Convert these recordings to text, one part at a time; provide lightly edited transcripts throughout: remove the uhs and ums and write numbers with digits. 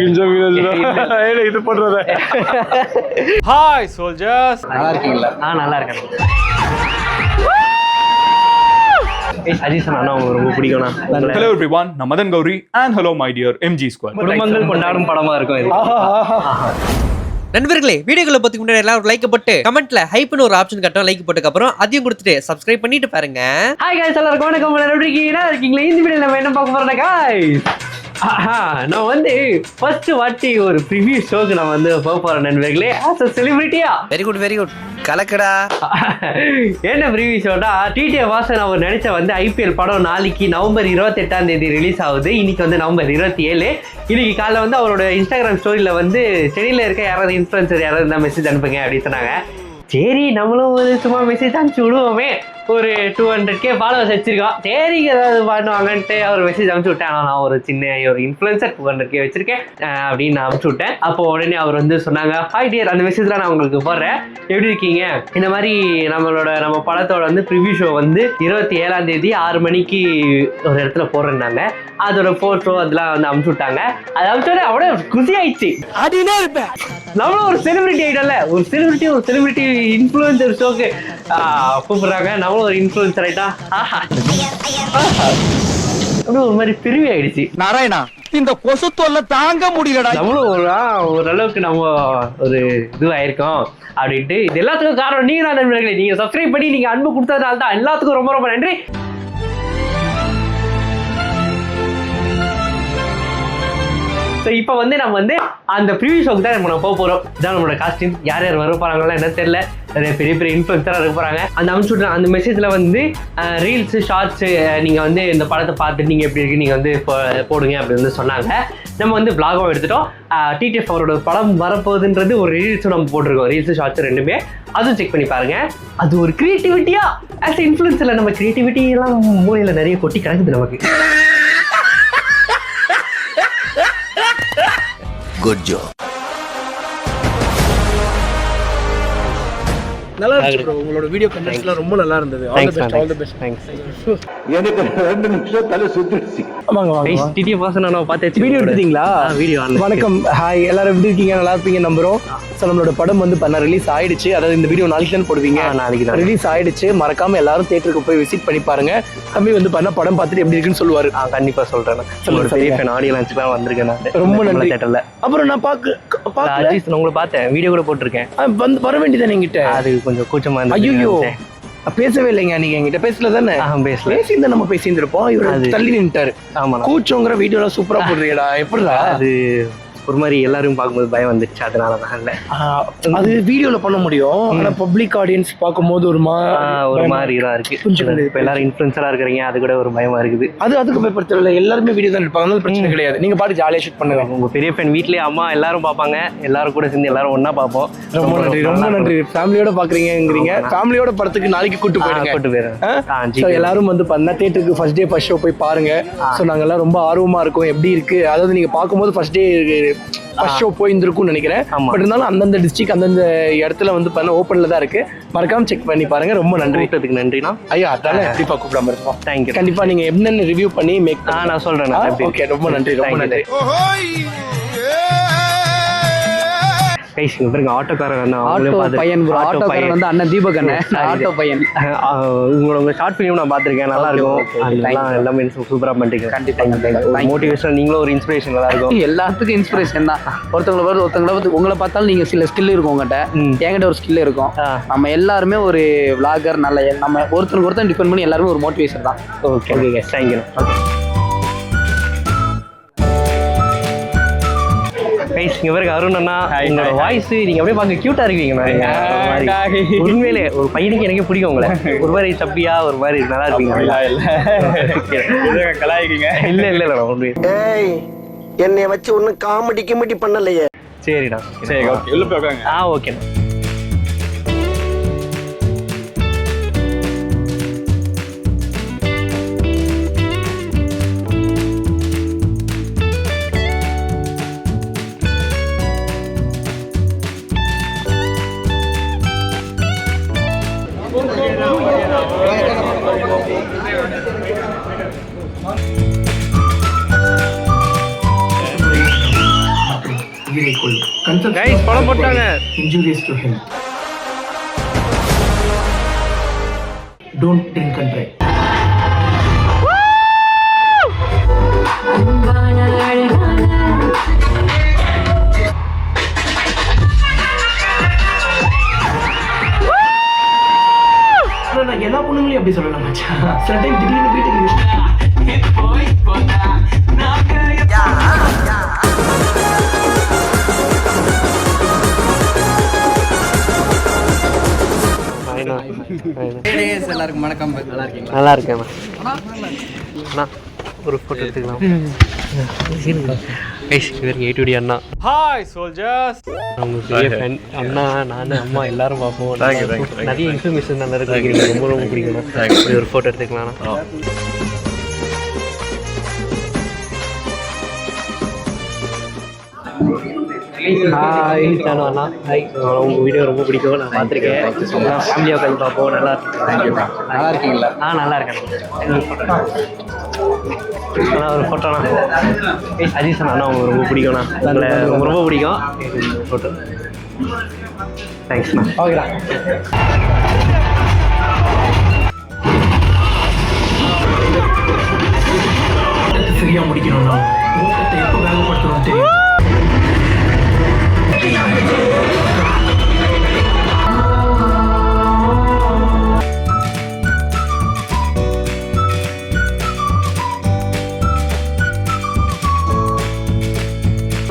இது பண்றத. Hi soldiers, நல்லா இருக்கீங்களா? நல்லா இருக்கேன். அஜித் சார் அண்ணா உங்களுக்கு ரொம்ப பிடிக்கும்ண்ணா. Hello everyone, நான் Madan Gowri and hello my dear MG Squad. குடும்பங்கள் கொண்டாடும் படமா இருக்கும் இது. நண்பர்களே, வீடியோக்களை பத்தி முன்னாடி எல்லாரும் லைக் போட்டு கமெண்ட்ல ஹைப்னு ஒரு ஆப்ஷன் கட்டோம். லைக் போட்டதுக்கு அப்புறம் அதையும் கொடுத்துட்டு சப்ஸ்கிரைப் பண்ணிட்டு பாருங்க. ஹாய் गाइस, எல்லாருக்கும் வணக்கம். எப்படி இருக்கீங்களா? இந்த வீடியோல நம்ம என்ன பார்க்க போறோம்னா गाइस, நான் வந்து ஃபர்ஸ்ட் வாட்டி ஒரு ப்ரிவியூ ஷோக்கு நான் வந்து போக போறேன் நண்பர்களே, ஆஸ் அ செலிபிரிட்டியா. வெரி குட் கலக்கடா. என்ன ப்ரிவியூ ஷோனா, டிடிஏ வாசன் அவர் நினைச்ச வந்து ஐபிஎல் படம் நாளைக்கு நவம்பர் 28 ரிலீஸ் ஆகுது. இன்னைக்கு வந்து நவம்பர் 27. இன்னைக்கு காலைல வந்து அவரோட இன்ஸ்டாகிராம் ஸ்டோரியில வந்து சென்னையில இருக்க யாராவது இன்ஃப்ளூயன்சர் யாராவது இருந்தால் மெசேஜ் அனுப்புங்க அப்படின்னு சொன்னாங்க. சரி, நம்மளும் ஒரு சும்மா மெசேஜ் அனுப்பிச்சு விடுவோமே. ஒரு 200K ஃபாலோவர்ஸ் வச்சிருக்கோம். சரி, ஏதாவது பண்ணுவாங்கன்ட்டு அவர் மெசேஜ் அனுப்பிச்சு விட்டேன். ஆனால் நான் ஒரு சின்ன ஒரு இன்ஃப்ளூயன்சர் 200K வச்சிருக்கேன் அப்படின்னு நான் அனுப்பிச்சு விட்டேன். அப்போ உடனே அவர் வந்து சொன்னாங்க, ஹாய் டியர், அந்த மெசேஜ்லாம் நான் உங்களுக்கு போடுறேன், எப்படி இருக்கீங்க? இந்த மாதிரி நம்ம படத்தோட வந்து ப்ரிவியூ ஷோ வந்து 27 6 மணிக்கு ஒரு இடத்துல போடுறேன்னாங்க. அதோட போட்டோ அதெல்லாம் வந்து அனுப்பிச்சு விட்டாங்க. அதை அனுப்பிச்சோட அவ்வளோ குசி ஆயிடுச்சு. அப்படின்னே இருப்பேன், நம்மளும் ஒரு செலிபிரிட்டி ஆகிட்டோம்ல. ஒரு செலிபிரிட்டி இன்ஃப்ளூயன்சர் ஷோக்கு கூப்பிடுறாங்க. நம்மளும் ஒரு இன்ஃப்ளூயன்சர் ஆயிட்டா. அப்படியே ஒரு மாதிரி பிரிவி ஆயிடுச்சு. நாராயணா, இந்த கொசு தொல்லை தாங்க முடியலடா. நம்மளும் ஓரளவுக்கு நம்ம ஒரு இதுவாயிருக்கோம் அப்படின்ட்டு. இது எல்லாத்துக்கும் காரணம் நீங்க தான் நண்பர்களே. நீங்க சப்ஸ்கிரைப் பண்ணி நீங்க அன்பு கொடுத்ததுனால தான். எல்லாத்துக்கும் ரொம்ப ரொம்ப நன்றி. ஸோ இப்போ வந்து நம்ம வந்து அந்த ப்ரிவியூ ஷோக்கு தான் நம்ம போக போகிறோம். இதான் நம்மளோட காஸ்டியூம். யார் யார் வர போகிறாங்களோ என்ன தெரியல. நிறைய பெரிய பெரிய இன்ஃப்ளூயன்சராக இருக்க போகிறாங்க. அந்த அனுப்பிச்சு அந்த மெசேஜில் வந்து ரீல்ஸு ஷார்ட்ஸு நீங்கள் வந்து இந்த படத்தை பார்த்துட்டு நீங்கள் எப்படி இருக்கு நீங்கள் வந்து போடுங்க அப்படின்னு வந்து சொன்னாங்க. நம்ம வந்து விளாகும் எடுத்துட்டோம். டிடிஎஃப் அவரோட படம் வரப்போகுதுன்றது ஒரு ரீல்ஸும் நம்ம போட்டிருக்கோம். ரீல்ஸு ஷார்ட்ஸு ரெண்டுமே, அதுவும் செக் பண்ணி பாருங்க. அது ஒரு கிரியேட்டிவிட்டியா ஆஸ் இன்ஃப்ளூயன்ஸில் நம்ம கிரியேட்டிவிட்டி எல்லாம் மூலையில் நிறைய கொட்டி கிடக்குது நமக்கு. Good Joe. நல்லா இருந்துச்சு bro. உங்களோட வீடியோ கண்டென்ட்ஸ்லாம் ரொம்ப நல்லா இருந்தது. All the best. தேங்க்ஸ். எனக்கு 2 நிமிஷம் தலை சுத்திடுச்சு. ஆமாங்க வாங்க. டிடிஏ வாசன் நான் பார்த்து வீடியோ எடுத்தீங்களா? Video online. வணக்கம், ஹாய், எல்லாரும் எப்படி இருக்கீங்க? நல்லா இருப்பீங்க நம்புறோம். ஸோ நம்மளோட படம் வந்து ரிலீஸ் ஆயிடுச்சு. அதாவது இந்த வீடியோ நாளைக்கு தான் போடுவீங்க. நாளைக்கு தான் ரிலீஸ் ஆயிடுச்சு. மறக்காம எல்லாரும் தியேட்டருக்கு போய் விசிட் பண்ணி பாருங்க. தம்பி வந்து படம் பார்த்துட்டு எப்படி இருக்குன்னு சொல்லுவாரு. கண்டிப்பா சொல்றேன். சொல்லுங்க. பெரிய ஃபேன், ஆடியோ லான்ச்சுக்குலாம் வந்திருக்கேன் நான். ரொம்ப நன்றி. தியேட்டர்ல அப்புறம் நான் அஜித் உங்களை பார்த்தேன், வீடியோ கூட போட்டிருக்கேன். வந்து வர வேண்டியதான் என்கிட்ட. அது கொஞ்சம் கூச்சமா இருந்துச்சு. ஐயோ, பேசவே இல்லைங்க. நீங்க என்கிட்ட பேசல தானே? பேசியிருந்தா நம்ம பேசியிருந்திருப்போம். இவரு தள்ளி நின்ட்டாரு. ஆமா, கூச்சோங்கிற வீடியோலாம் சூப்பரா போடுறீடா. எப்படிடா அது ஒரு மாதிரி எல்லாரும் பார்க்கும்போது பயம் வந்துச்சு. அதனாலதான் இல்ல, அது வீடியோல பண்ண முடியும். ஆனா பப்ளிக் ஆடியன்ஸ் பார்க்கும்போது ஒரு மாதிரி இதா இருக்கு. இப்ப எல்லாரும் இன்ஃப்ளூயன்சரா இருக்கிறீங்க, அது கூட ஒரு பயமா இருக்குது. அதுக்கு பயப்படுத்தல. எல்லாருமே வீடியோ தான் எடுப்பாங்க, அதனால பிரச்சனை கிடையாது. நீங்க பாட்டு ஜாலியா ஷூட் பண்ணுங்க. உங்க பெரிய ஃபேன், வீட்லயே அம்மா எல்லாரும் பார்ப்பாங்க. எல்லாரும் கூட சேர்ந்து எல்லாரும் ஒண்ணா பார்ப்போம். ரொம்ப நன்றி. ஃபேமிலியோட பாக்குறீங்கிறீங்க. ஃபேமிலியோட படத்துக்கு நாளைக்கு கூட்டு போயிடுங்க. எல்லாரும் வந்து பண்ணா தியேட்டருக்கு ஃபர்ஸ்ட் டே ஃபர்ஸ்ட் ஷோ போய் பாருங்க. சோ நாங்க எல்லாம் ரொம்ப ஆர்வமா இருக்கோம். எப்படி இருக்கு, அதாவது நீங்க பார்க்கும்போது ஃபர்ஸ்ட் டே ஃபர்ஸ்ட் ஷோ போயிருந்துருக்கும்னு நினைக்கிறேன். பட் இருந்தாலும் அந்தந்த டிஸ்ட்ரிக்ட் அந்தந்த இடத்துல வந்து பண்ண ஓப்பன்ல தான் இருக்கு. மறக்காம செக் பண்ணி பாருங்க. ரொம்ப நன்றி. நன்றிண்ணா. ஐயா, அதானே கண்டிப்பா கூப்பிடாம இருக்கோம். தேங்க்யூ. கண்டிப்பா நீங்க என்னென்ன ரிவ்யூ பண்ணி மேக் நான் சொல்றேன். ஓகே, ரொம்ப நன்றி. ரொம்ப நன்றி. ஆட்டோக்காரன் வந்து அண்ணன் தீபக் அண்ணன். ஆட்டோ பையன். உங்களோட ஷார்ட் ஃபிலிம் நான் பார்த்திருக்கேன், நல்லா இருக்கும். எல்லாமே சூப்பரா பண்ணிட்டீங்க. கண்டிப்பா மோட்டிவேஷன், நீங்களும் ஒரு இன்ஸ்பிரேஷன். நல்லா இருக்கும். எல்லாத்துக்கும் இன்ஸ்பிரேஷன் தான். ஒருத்தவங்களை உங்களை பார்த்தாலும் நீங்க சில ஸ்கில் இருக்கும் உங்ககிட்ட. என்கிட்ட ஒரு ஸ்கில் இருக்கும். நம்ம எல்லாருமே ஒரு விளாகர். நல்ல நம்ம ஒருத்தருக்கு டிபெண்ட் பண்ணி எல்லாருமே ஒரு மோட்டிவேஷன் தான். Okay, thank you. இங்க பாருங்க அருண் அண்ணா, உங்களோட வாய்ஸ் நீங்க அப்படியே பார்க்க கியூட்டா இருக்கீங்க. உண்மையிலே ஒரு பையனுக்கு எனக்கு பிடிக்கும் உங்களை. ஒரு மாதிரி சப்பியா, ஒரு மாதிரி நல்லா இருப்பீங்க. இல்ல என்னைய வச்சு ஒன்னும் காமெடி பண்ணலையே. சரிடா, சரி, ஓகே. ஓகேண்ணா. உயிரை கொள்ளும். கைஸ் படம் போட்டாங்க. Injurious to health. Don't drink and drive. நான் எல்லா பொண்ணுங்களையும் அப்படி சொல்லலாம் மச்சான். சில டைம் திடீர்னு வீட்டுக்கு எல்லாருக்கும் வணக்கம். நல்லா இருக்கீங்களா? நல்லா இருக்கேன் அண்ணா. ஒரு ஃபோட்டோ எடுத்துக்கலாம். இவருக்கு ஏடிடி அண்ணா. Hi soldiers. அவங்க பெரிய ஃபேன். அண்ணா நான் அம்மா எல்லாரும் பார்ப்போம். நிறைய இன்ஃபர்மேஷன் நல்லா இருக்கு. ரொம்ப ரொம்ப பிடிக்கும். ஒரு ஃபோட்டோ எடுத்துக்கலாம். ஹாய் சானு அண்ணா. ஹாய். உங்கள் வீடியோ ரொம்ப பிடிக்கும். நான் பார்த்துருக்கேன். ஃபேமிலியாக உட்காந்து பார்ப்போம். நல்லா இருக்கு. நல்லா இருக்கீங்களா? நல்லா இருக்கேன். அண்ணா ஒரு ஃபோட்டோண்ணா. அஜீஸ் அண்ணா உங்களுக்கு ரொம்ப பிடிக்கும்ண்ணா. உங்களை ரொம்ப ரொம்ப பிடிக்கும். ஃபோட்டோ. தேங்க்ஸ்ண்ணா. ஓகேடா. சரியா முடிக்கணும்னா ஓட்டத்தை எப்போ வேகப்படுத்தணும் தெரியும்.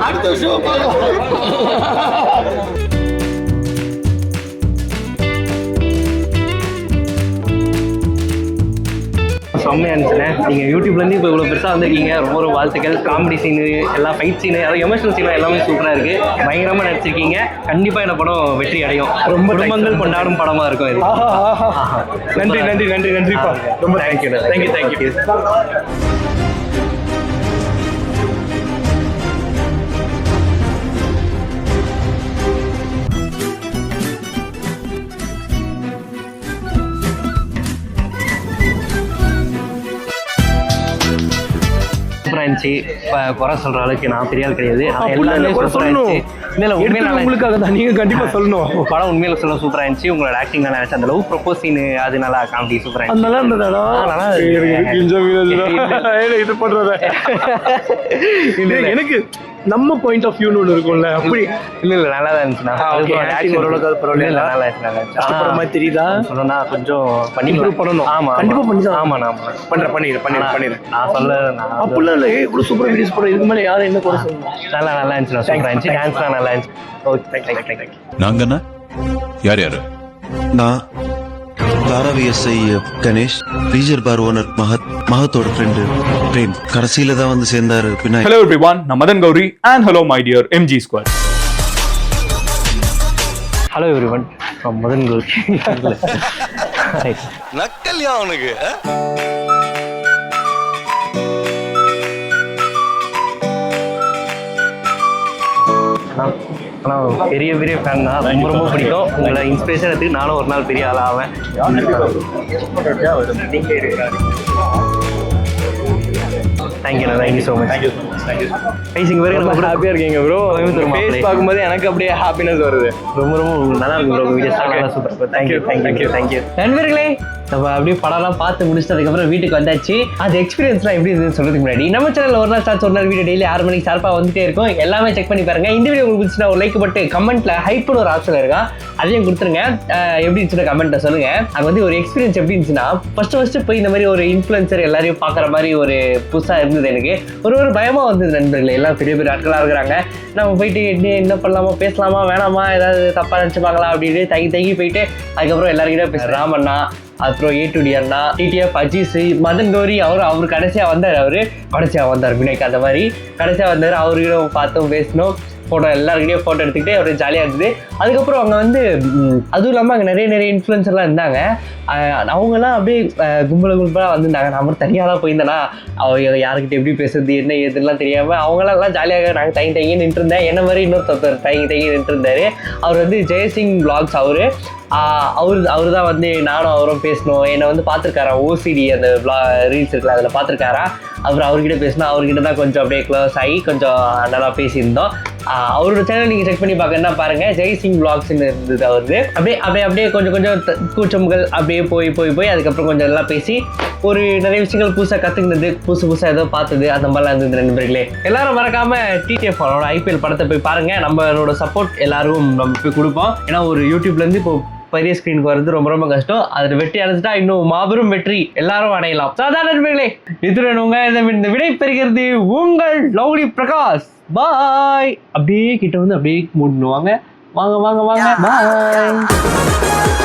அடுத்த ஷோ செம்மையாக இருந்துச்சுண்ணே. நீங்கள் யூடியூப்லேருந்து இப்போ இவ்வளோ பெருசாக வந்திருக்கீங்க. ரொம்ப ரொம்ப வாழ்த்துக்கள். காமெடி சீனு எல்லாம் ஃபைட் சீனு அதாவது எமோஷனல் சீனும் எல்லாமே சூப்பராக இருக்குது. பயங்கரமாக நடிச்சிருக்கீங்க. கண்டிப்பாக இந்த படம் வெற்றி அடையும். ரொம்ப குடும்பங்கள் கொண்டாடும் படமாக இருக்கும் இது. நன்றி நன்றி நன்றி நன்றிப்பா. ரொம்ப தேங்க்யூ. Thank you thank you. சூப்பராக இருந்துச்சு. இப்போ குறை சொல்கிற அளவுக்கு நான் பெரிய ஆள் கிடையாது. எல்லாமே சூப்பராக இருந்துச்சு. இல்லை உண்மையில உங்களுக்காக தான் நீங்கள் கண்டிப்பாக சொல்லணும். படம் உண்மையில சொல்ல சூப்பராக இருந்துச்சு. உங்களோட ஆக்டிங் நல்லா இருந்துச்சு. அந்த லவ் ப்ரொபோஸ் சீனு அது நல்லா காமெடி சூப்பராக இருந்துச்சு. நல்லா இருந்ததாடா. நல்லா இது பண்றத எனக்கு நம்ம பாயிண்ட் ஆஃப் வியூன்னு ஒன்று இருக்கும்ல. அப்படி இல்லை நல்லா தான் இருந்துச்சுண்ணா. ஓரளவுக்கு பரவாயில்ல. நல்லா இருந்துச்சு. அப்புறமா தெரியுதா சொல்லணும்னா கொஞ்சம் பண்ணி இம்ப்ரூவ் பண்ணணும். ஆமாம் கண்டிப்பாக பண்ணிதான். ஆமாம் பண்ணிடுறேன். நான் சொல்ல அப்படிலாம் இல்லை. இவ்வளோ சூப்பர் வீடியோஸ் போட இதுக்கு மேலே யாரும் என்ன கூட சொல்லணும். நல்லா இருந்துச்சுண்ணா. சூப்பராக இருந்துச்சு. டான்ஸ்லாம் நல்லா இருந்துச்சு. Okay thank you. நாங்கண்ணா யார் யாரு? நான் தாராவிஎஸ்ஐ கணேஷ், ரீஜர் பார் ஓனர் மகத்தோட ஃப்ரெண்டு பிரேம். கடைசியில தான் வந்து சேர்ந்தாரு. பின்னாடி Hello everyone, நான் Madan Gowri and hello my dear MG Squad. Hello everyone from Madan Gowri. நக்கல்யா அவனுக்கு. ஆனால் பெரிய பெரிய ஃபேன் தான். ரொம்ப ரொம்ப பிடிக்கும். உங்களை இன்ஸ்பிரேஷன் எடுத்து நானும் ஒரு நாள் பெரிய ஆளாக ஆவேன். Thank you so much. பேசிங்க வேறு நம்ம ஹாப்பியாக இருக்கீங்க ப்ரோ. ஃபேஸ் பார்க்கும்போது எனக்கு அப்படியே ஹாப்பினஸ் வருது. ரொம்ப ரொம்ப நல்லா இருக்கும் ப்ரோ. வீடியோஸ் நல்லா சூப்பர். தேங்க்யூ. நண்பர்களே, நம்ம அப்படியே படம்லாம் பார்த்து முடிச்சதுக்கப்புறம் வீட்டுக்கு வந்தாச்சு. அது எக்ஸ்பீரியன்ஸ்லாம் எப்படி இருந்துன்னு சொல்றதுக்கு முன்னாடி நம்ம சேனலில் ஒரு நாள் ஸ்டார்ட் ஒரு நாள் வீடியோ டெய்லி 6 மணிக்கு ஷார்ப்பாக வந்துட்டே இருக்கும். எல்லாமே செக் பண்ணி பாருங்க. இந்த வீடியோ உங்களுக்கு பிடிச்சினா ஒரு லைக் போட்டு கமெண்ட்ல ஹைப்னு ஒரு ஆப்ஷன் இருக்கா, அதையும் கொடுத்துருங்க. எப்படி இருந்துச்சுன்னா கமெண்ட்ல சொல்லுங்க. அது வந்து ஒரு எக்ஸ்பீரியன்ஸ் எப்படி இருந்துச்சுன்னா ஃபர்ஸ்ட் போய் இந்த மாதிரி ஒரு இன்ஃப்ளூயன்சர் எல்லாரையும் பார்க்குற மாதிரி ஒரு புதுசாக இருந்தது. எனக்கு ஒரு பயமாக வந்தது. நண்பர்கள் எல்லாம் பெரிய பெரிய ஆட்களாக இருக்கிறாங்க. நம்ம போயிட்டு என்ன பண்ணலாமா, பேசலாமா வேணாமா, ஏதாவது தப்பாக நினச்சிப்பாங்களா அப்படின்னு தங்கி போயிட்டு அதுக்கப்புறம் எல்லாருக்கிட்ட பேசுகிறேன். ராமண்ணா, அப்புறம் A2D அண்ணா, TTF அஜீஸ், மதன் கௌரி, அவர் கடைசியாக வந்தார் வினைக்கு. அந்த மாதிரி கடைசியாக வந்தார். அவர்கிட்ட பார்த்தோம், பேசணும், ஃபோட்டோ எல்லாருக்கிட்டையும் ஃபோட்டோ எடுத்துக்கிட்டே ஒரு ஜாலியாக இருந்தது. அதுக்கப்புறம் அங்கே வந்து அதுவும் இல்லாமல் அங்கே நிறைய இன்ஃப்ளூயன்சர்லாம் இருந்தாங்க. அவங்கெல்லாம் அப்படியே கும்பலாக வந்திருந்தாங்க. நான் மட்டும் தனியாக தான் போயிருந்தேன்னா யாருக்கிட்ட எப்படி பேசுறது என்ன ஏதுலாம் தெரியாமல் அவங்களாம் ஜாலியாக நாங்கள் தங்கி நின்றுருந்தேன். என்ன மாதிரி இன்னொருத்தர் தங்கி நின்றுருந்தார். அவர் வந்து ஜெயசிங் vlogs. அவர் தான் வந்து நானும் அவரும் பேசணும். என்னை வந்து பார்த்துருக்காரா OCD அந்த ரீல்ஸ் இருக்குல்ல அதில் பார்த்துருக்காரா. அவர்கிட்ட பேசினா அவர்கிட்ட தான் கொஞ்சம் அப்படியே க்ளோஸ் ஆகி கொஞ்சம் நல்லா பேசியிருந்தோம். அவரோட சேனல் நீங்கள் செக் பண்ணி பார்க்கணும்னா பாருங்கள், ஜெய்சிங் vlogsன்னு இருந்தது அவருது. அப்படியே கொஞ்சம் கூச்சம்கள் அப்படியே போய் அதுக்கப்புறம் கொஞ்சம் எல்லாம் பேசி ஒரு நிறைய விஷயங்கள் புதுசாக கற்றுக்கினது, புதுசாக ஏதோ பார்த்தது, அந்த மாதிரிலாம் இருந்தது நண்பர்களே. எல்லாரும் மறக்காம டிடிஎஃப் அவரோட ஐபிஎல் படத்தை போய் பாருங்க. நம்மளோட சப்போர்ட் எல்லாரும் நம்ம போய் கொடுப்போம். ஏன்னா ஒரு யூடியூப்லேருந்து இப்போ பெரிய ஸ்க்ரீனுக்கு வர்றது ரொம்ப ரொம்ப கஷ்டம். அதில் வெற்றி அடைஞ்சிட்டா இன்னும் மாபெரும் வெற்றி எல்லாரும் அடையலாம். சாதாரண நண்பர்களே, இதுடன் இந்த விடை பெறுகிறது உங்கள் லவ்லி பிரகாஷ். பாய். அப்படியே கிட்ட வந்து அப்படியே மூடணுவாங்க. வாங்க பாய்.